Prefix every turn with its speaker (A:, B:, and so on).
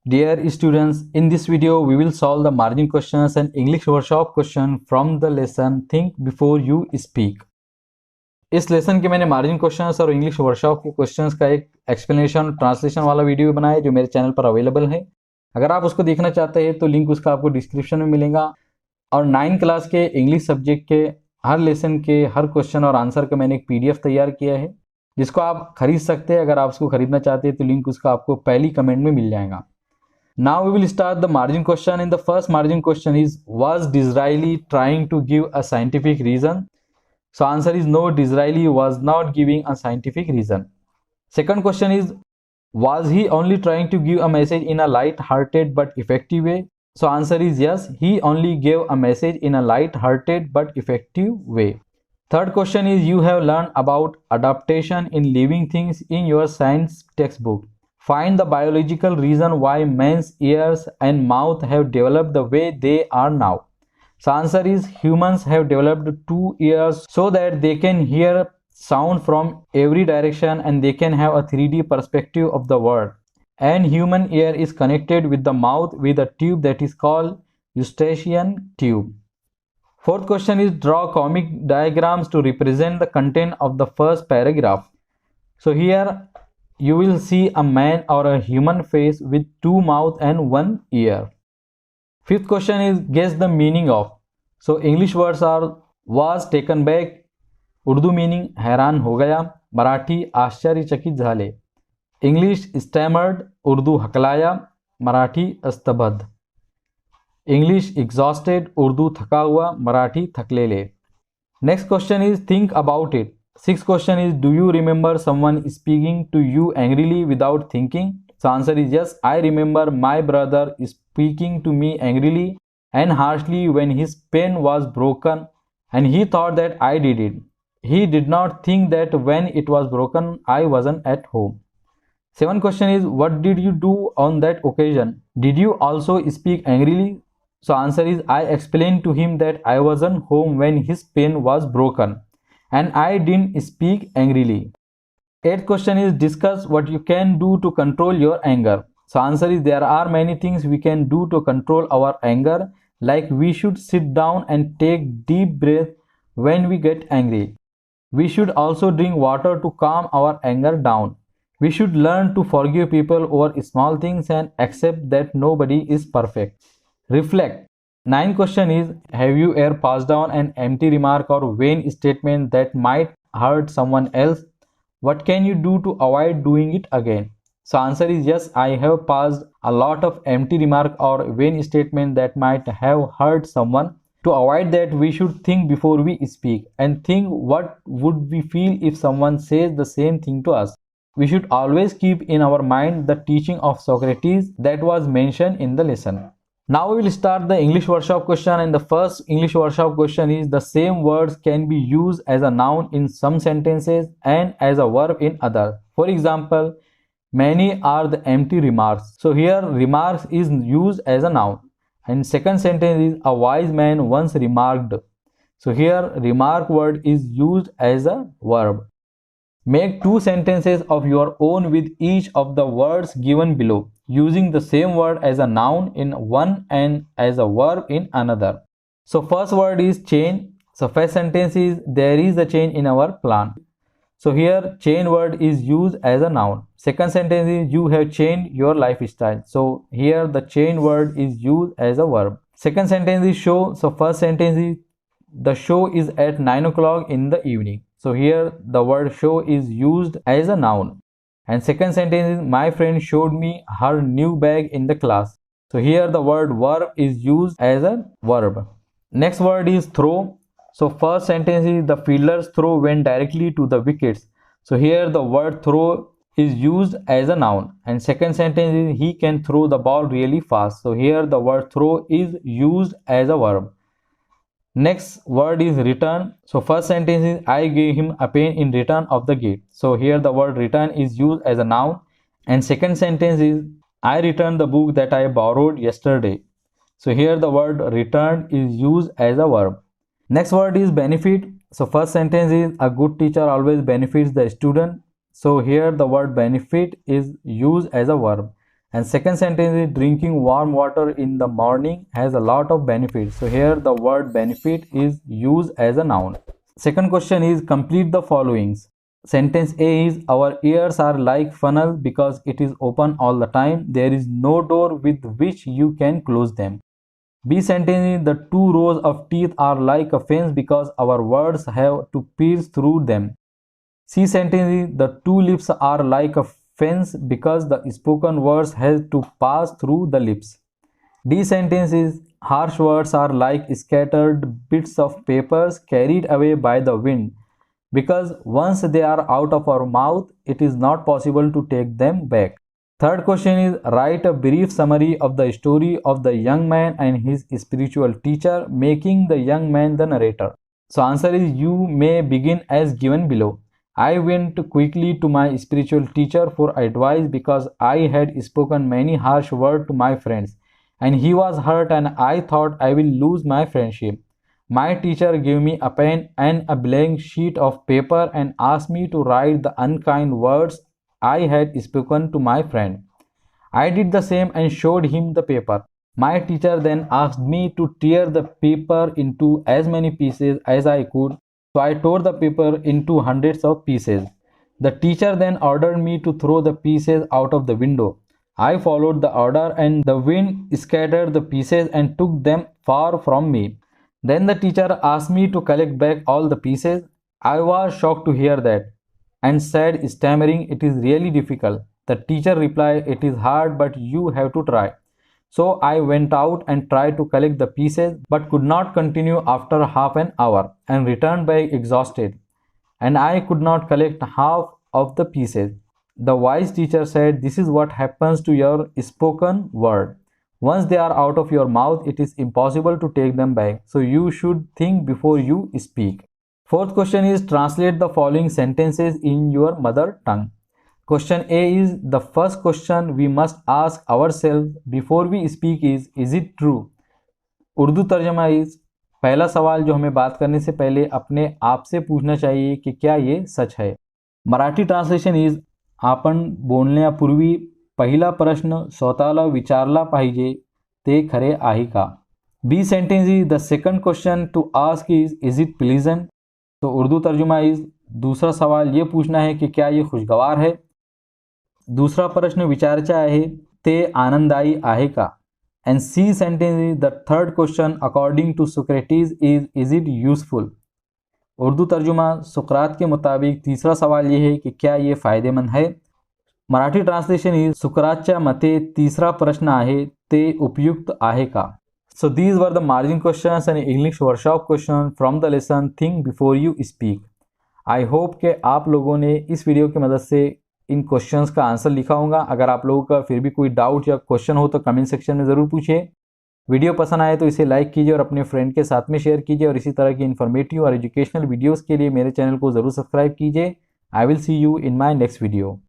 A: Dear students, in this video we will solve the margin questions and English workshop question from the lesson Think Before You Speak. इस lesson के मैंने margin questions और English workshop के questions का एक explanation translation वाला video बनाया है जो मेरे चैनल पर अवेलेबल है। अगर आप उसको देखना चाहते हैं तो लिंक उसका आपको डिस्क्रिप्शन में मिलेगा। और 9 क्लास के इंग्लिश सब्जेक्ट के हर लेसन के हर क्वेश्चन और आंसर का मैंने एक PDF तैयार किया है जिसको आप खरीद सकते हैं। अगर आप उसको खरीदना चाहते हैं तो लिंक उसका आपको पहली कमेंट में मिल जाएगा। Now we will start the margin question, and the first margin question is, was Disraeli trying to give a scientific reason? So answer is no, Disraeli was not giving a scientific reason. Second question is, was he only trying to give a message in a light-hearted but effective way? So answer is yes, he only gave a message in a light-hearted but effective way. Third question is, you have learned about adaptation in living things in your science textbook. Find the biological reason why men's ears and mouth have developed the way they are now. So answer is humans have developed 2 ears so that they can hear sound from every direction and they can have a 3D perspective of the world. And human ear is connected with the mouth with a tube that is called eustachian tube. Fourth question is, draw comic diagrams to represent the content of the first paragraph. So here you will see a man or a human face with 2 mouths and 1 ear. Fifth question is, guess the meaning of. So English words are was taken back, Urdu meaning हैरान हो गया, मराठी आश्चर्यचकित झाले, English stammered, Urdu हकलाया, Marathi स्तब्ध, English exhausted, Urdu थका हुआ, मराठी थकलेले. Next question is, think about it. Sixth question is, do you remember someone speaking to you angrily without thinking? So answer is yes, I remember my brother speaking to me angrily and harshly when his pen was broken and he thought that I did it. He did not think that when it was broken I wasn't at home. Seventh question is, what did you do on that occasion? Did you also speak angrily? So answer is, I explained to him that I wasn't home when his pen was broken and I didn't speak angrily. Eighth question is, discuss what you can do to control your anger. So answer is, there are many things we can do to control our anger, like we should sit down and take deep breath when we get angry. We should also drink water to calm our anger down. We should learn to forgive people over small things and accept that nobody is perfect. Reflect. Ninth question is, have you ever passed down an empty remark or vain statement that might hurt someone else? What can you do to avoid doing it again? So answer is yes, I have passed a lot of empty remark or vain statement that might have hurt someone. To avoid that, we should think before we speak and think what would we feel if someone says the same thing to us. We should always keep in our mind the teaching of Socrates that was mentioned in the lesson. Now we will start the English workshop question, and the first English workshop question is, the same words can be used as a noun in some sentences and as a verb in others. For example, many are the empty remarks. So here remarks is used as a noun. And second sentence is, a wise man once remarked. So here remark word is used as a verb. Make 2 sentences of your own with each of the words given below, using the same word as a noun in one and as a verb in another. So first word is change. So first sentence is, there is a change in our plan. So here change word is used as a noun. Second sentence is, you have changed your lifestyle. So here the change word is used as a verb. Second sentence is show. So first sentence is, the show is at 9 o'clock in the evening. So here the word show is used as a noun. And second sentence is, my friend showed me her new bag in the class. So here the word verb is used as a verb. Next word is throw. So first sentence is, the fielder's throw went directly to the wickets. So here the word throw is used as a noun. And second sentence is, he can throw the ball really fast. So here the word throw is used as a verb. Next word is return. So first sentence is, I gave him a pen in return of the gift. So here the word return is used as a noun. And second sentence is, I returned the book that I borrowed yesterday. So here the word return is used as a verb. Next word is benefit. So first sentence is, a good teacher always benefits the student. So here the word benefit is used as a verb. And second sentence is drinking warm water in the morning has a lot of benefits. So here the word benefit is used as a noun. Second question is complete the followings. Sentence A is our ears are like funnel because it is open all the time. There is no door with which you can close them. B sentence is the two rows of teeth are like a fence because our words have to pierce through them. C sentence is the two lips are like a fence because the spoken words have to pass through the lips. D sentence is harsh words are like scattered bits of papers carried away by the wind because once they are out of our mouth, it is not possible to take them back. Third question is write a brief summary of the story of the young man and his spiritual teacher, making the young man the narrator. So answer is you may begin as given below. I went quickly to my spiritual teacher for advice because I had spoken many harsh words to my friends and he was hurt and I thought I will lose my friendship. My teacher gave me a pen and a blank sheet of paper and asked me to write the unkind words I had spoken to my friend. I did the same and showed him the paper. My teacher then asked me to tear the paper into as many pieces as I could, so I tore the paper into hundreds of pieces. The teacher then ordered me to throw the pieces out of the window. I followed the order and the wind scattered the pieces and took them far from me. Then the teacher asked me to collect back all the pieces. I was shocked to hear that and said, stammering, "It is really difficult." The teacher replied, "It is hard, but you have to try." So I went out and tried to collect the pieces, but could not continue after half an hour and returned back exhausted. And I could not collect half of the pieces. The wise teacher said, "This is what happens to your spoken word. Once they are out of your mouth, it is impossible to take them back. So you should think before you speak." Fourth question is translate the following sentences in your mother tongue. Question A is the first question we must ask ourselves before we speak is it true? Urdu तर्जमा is पहला सवाल जो हमें बात करने से पहले अपने आप से पूछना चाहिए कि क्या ये सच है. मराठी ट्रान्सलेशन इज आपण बोलण्यापूर्वी पहिला प्रश्न स्वतःला विचारला पाहिजे ते खरे आहे का. B sentence is the second question to ask is it pleasant. तो उर्दू तर्जुमा इज दूसरा सवाल ये पूछना है कि क्या ये खुशगवार है. दूसरा प्रश्न विचारायचा आहे ते आनंददायी आहे का. And see sentence is the third question according to Socrates is it useful. Urdu तर्जुमा सुकरात के मुताबिक तीसरा सवाल ये है कि क्या ये फायदेमंद है. मराठी ट्रान्सलेशन इज सुकरातच्या मते तीसरा प्रश्न आहे ते उपयुक्त आहे का. So these were the margin questions and English workshop questions from the lesson Think Before You Speak. I hope कि आप लोगों ने इस वीडियो की मदद से इन क्वेश्चंस का आंसर लिखा होगा. अगर आप लोगों का फिर भी कोई डाउट या क्वेश्चन हो तो कमेंट सेक्शन में ज़रूर पूछिए. वीडियो पसंद आए तो इसे लाइक कीजिए और अपने फ्रेंड के साथ में शेयर कीजिए और इसी तरह की इन्फॉर्मेटिव और एजुकेशनल वीडियोज़ के लिए मेरे चैनल को ज़रूर सब्सक्राइब कीजिए. I will see you in my next video.